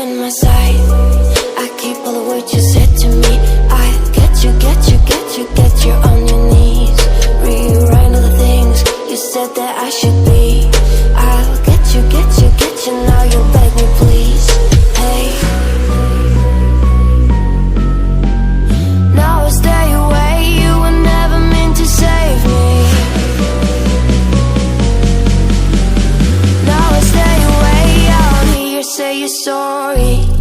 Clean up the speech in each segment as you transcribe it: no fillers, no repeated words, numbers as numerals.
in my sight. I keep all the words you said to me. I get you, get you, get you, get you on your knees. Rewrite all the things you said that I should be. I'll get you, get you, get you. Now you beg me please. Hey, now I stay away. You were never meant to save me. Now I stay away. I don't hear you say you're sorry.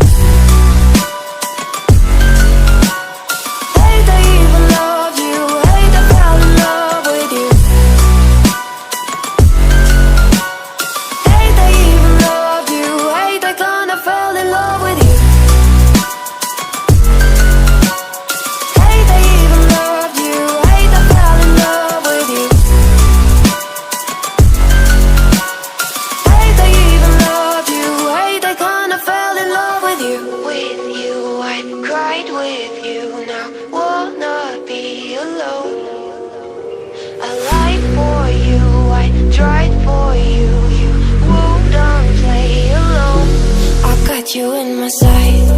You in my sight.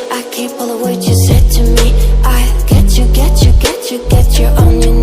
I keep all the words you said to me. I get you, get you, get you, get you on your knees.